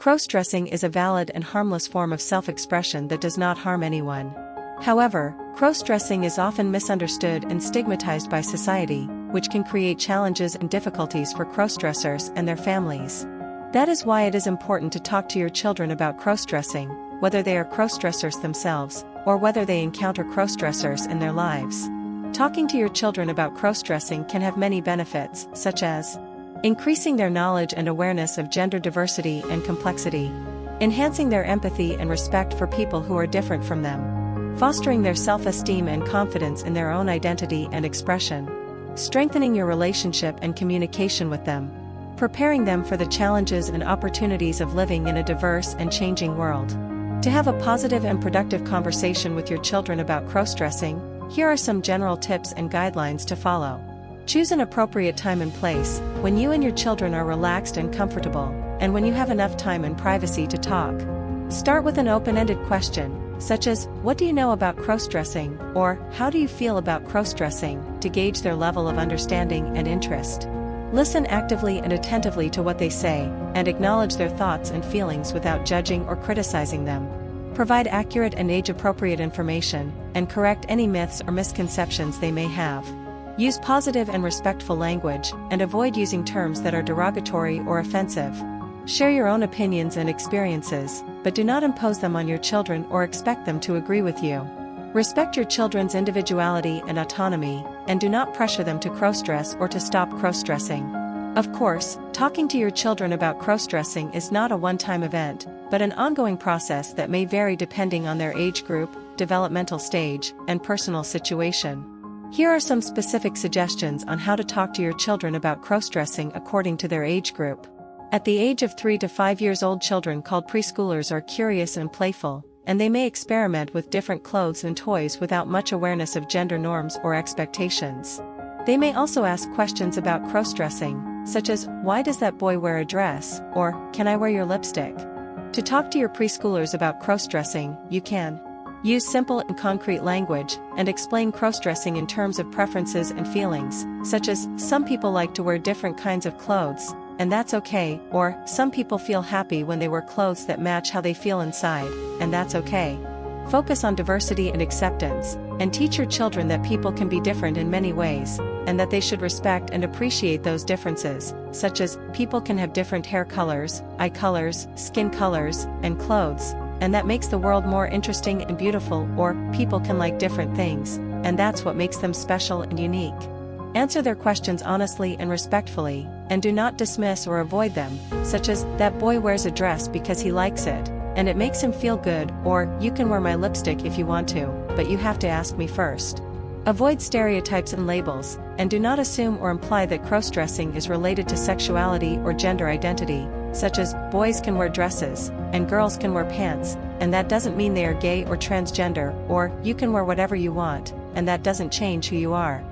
Crossdressing is a valid and harmless form of self-expression that does not harm anyone. However, crossdressing is often misunderstood and stigmatized by society, which can create challenges and difficulties for crossdressers and their families. That is why it is important to talk to your children about crossdressing, whether they are crossdressers themselves, or whether they encounter crossdressers in their lives. Talking to your children about crossdressing can have many benefits, such as increasing their knowledge and awareness of gender diversity and complexity, enhancing their empathy and respect for people who are different from them, fostering their self-esteem and confidence in their own identity and expression, strengthening your relationship and communication with them, preparing them for the challenges and opportunities of living in a diverse and changing world. To have a positive and productive conversation with your children about crossdressing, here are some general tips and guidelines to follow. Choose an appropriate time and place, when you and your children are relaxed and comfortable, and when you have enough time and privacy to talk. Start with an open-ended question, such as, "What do you know about crossdressing?" or "How do you feel about crossdressing?" to gauge their level of understanding and interest. Listen actively and attentively to what they say, and acknowledge their thoughts and feelings without judging or criticizing them. Provide accurate and age-appropriate information, and correct any myths or misconceptions they may have. Use positive and respectful language, and avoid using terms that are derogatory or offensive. Share your own opinions and experiences, but do not impose them on your children or expect them to agree with you. Respect your children's individuality and autonomy, and do not pressure them to crossdress or to stop crossdressing. Of course, talking to your children about crossdressing is not a one-time event, but an ongoing process that may vary depending on their age group, developmental stage, and personal situation. Here are some specific suggestions on how to talk to your children about crossdressing according to their age group. At the age of 3 to 5 years old, children called preschoolers are curious and playful, and they may experiment with different clothes and toys without much awareness of gender norms or expectations. They may also ask questions about crossdressing, such as, "Why does that boy wear a dress?" or "Can I wear your lipstick?" To talk to your preschoolers about crossdressing, you can use simple and concrete language, and explain crossdressing in terms of preferences and feelings, such as, "Some people like to wear different kinds of clothes, and that's okay," or "Some people feel happy when they wear clothes that match how they feel inside, and that's okay." Focus on diversity and acceptance, and teach your children that people can be different in many ways, and that they should respect and appreciate those differences, such as, people can have different hair colors, eye colors, skin colors, and clothes, and that makes the world more interesting and beautiful, or people can like different things, and that's what makes them special and unique. Answer their questions honestly and respectfully, and do not dismiss or avoid them, such as, "That boy wears a dress because he likes it, and it makes him feel good," or "You can wear my lipstick if you want to, but you have to ask me first." Avoid stereotypes and labels, and do not assume or imply that crossdressing is related to sexuality or gender identity, such as, "Boys can wear dresses, and girls can wear pants, and that doesn't mean they are gay or transgender," or "You can wear whatever you want, and that doesn't change who you are."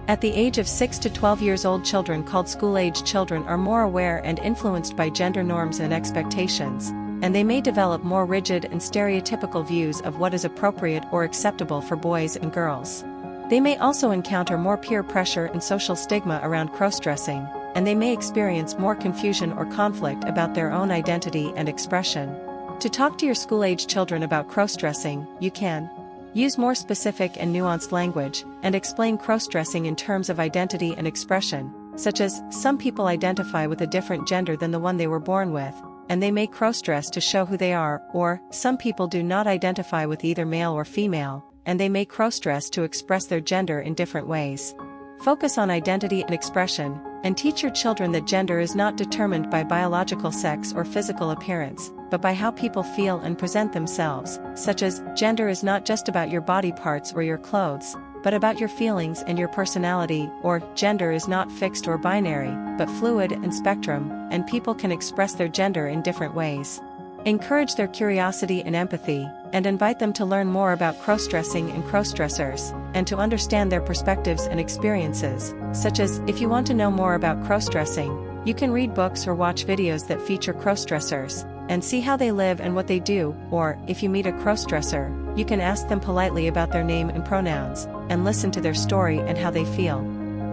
At the age of 6 to 12 years old, children called school-age children are more aware and influenced by gender norms and expectations, and they may develop more rigid and stereotypical views of what is appropriate or acceptable for boys and girls. They may also encounter more peer pressure and social stigma around crossdressing, and they may experience more confusion or conflict about their own identity and expression. To talk to your school-age children about crossdressing, you can use more specific and nuanced language, and explain crossdressing in terms of identity and expression, such as, "Some people identify with a different gender than the one they were born with, and they may crossdress to show who they are," or "Some people do not identify with either male or female, and they may crossdress to express their gender in different ways." Focus on identity and expression, and teach your children that gender is not determined by biological sex or physical appearance, but by how people feel and present themselves, such as, "Gender is not just about your body parts or your clothes, but about your feelings and your personality," or "Gender is not fixed or binary, but fluid and spectrum, and people can express their gender in different ways." Encourage their curiosity and empathy, and invite them to learn more about crossdressing and crossdressers, and to understand their perspectives and experiences, such as, if you want to know more about crossdressing, you can read books or watch videos that feature crossdressers, and see how they live and what they do, or, if you meet a crossdresser, you can ask them politely about their name and pronouns, and listen to their story and how they feel.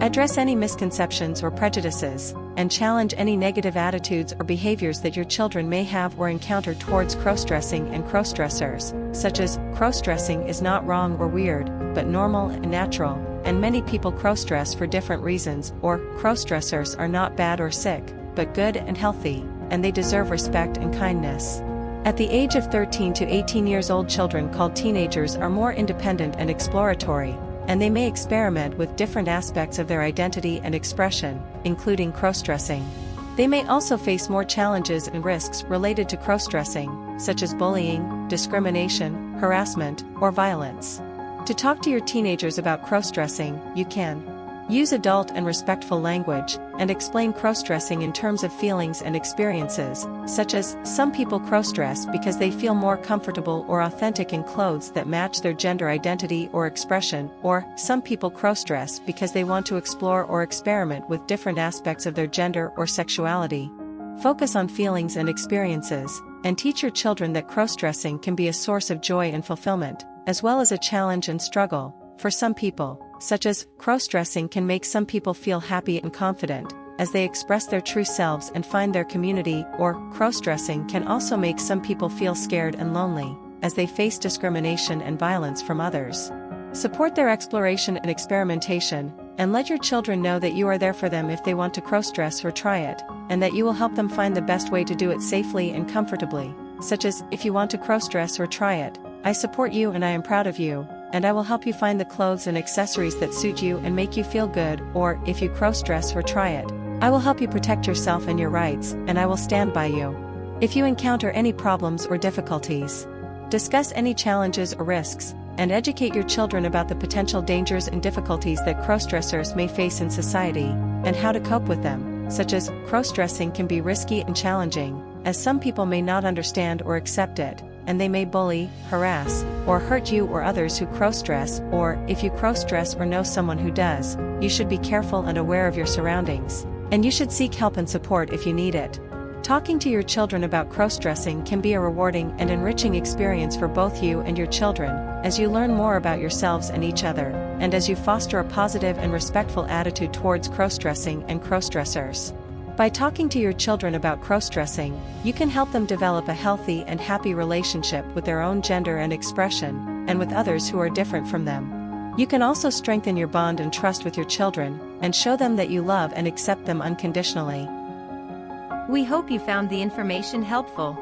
Address any misconceptions or prejudices, and challenge any negative attitudes or behaviors that your children may have or encounter towards crossdressing and crossdressers, such as, crossdressing is not wrong or weird, but normal and natural, and many people crossdress for different reasons, or, crossdressers are not bad or sick, but good and healthy, and they deserve respect and kindness. At the age of 13 to 18 years old, children called teenagers are more independent and exploratory, and they may experiment with different aspects of their identity and expression, including crossdressing. They may also face more challenges and risks related to crossdressing, such as bullying, discrimination, harassment, or violence. To talk to your teenagers about crossdressing, you can use adult and respectful language, and explain crossdressing in terms of feelings and experiences, such as, some people crossdress because they feel more comfortable or authentic in clothes that match their gender identity or expression, or, some people crossdress because they want to explore or experiment with different aspects of their gender or sexuality. Focus on feelings and experiences, and teach your children that crossdressing can be a source of joy and fulfillment, as well as a challenge and struggle, for some people, such as, crossdressing can make some people feel happy and confident, as they express their true selves and find their community, or, crossdressing can also make some people feel scared and lonely, as they face discrimination and violence from others. Support their exploration and experimentation, and let your children know that you are there for them if they want to crossdress or try it, and that you will help them find the best way to do it safely and comfortably, such as, if you want to crossdress or try it, I support you and I am proud of you, and I will help you find the clothes and accessories that suit you and make you feel good, or, if you crossdress or try it, I will help you protect yourself and your rights, and I will stand by you. If you encounter any problems or difficulties, discuss any challenges or risks, and educate your children about the potential dangers and difficulties that crossdressers may face in society, and how to cope with them, such as, crossdressing can be risky and challenging, as some people may not understand or accept it, and they may bully, harass, or hurt you or others who crossdress, or, if you crossdress or know someone who does, you should be careful and aware of your surroundings, and you should seek help and support if you need it. Talking to your children about crossdressing can be a rewarding and enriching experience for both you and your children, as you learn more about yourselves and each other, and as you foster a positive and respectful attitude towards crossdressing and crossdressers. By talking to your children about crossdressing, you can help them develop a healthy and happy relationship with their own gender and expression, and with others who are different from them. You can also strengthen your bond and trust with your children, and show them that you love and accept them unconditionally. We hope you found the information helpful.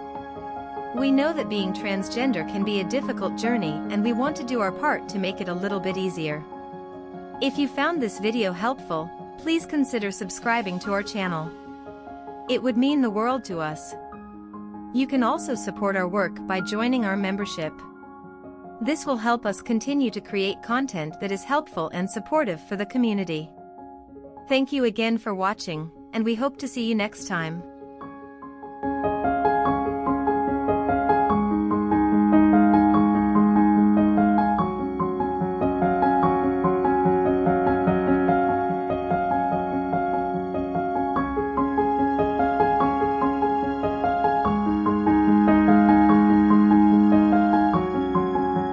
We know that being transgender can be a difficult journey, and we want to do our part to make it a little bit easier. If you found this video helpful, please consider subscribing to our channel. It would mean the world to us. You can also support our work by joining our membership. This will help us continue to create content that is helpful and supportive for the community. Thank you again for watching, and we hope to see you next time.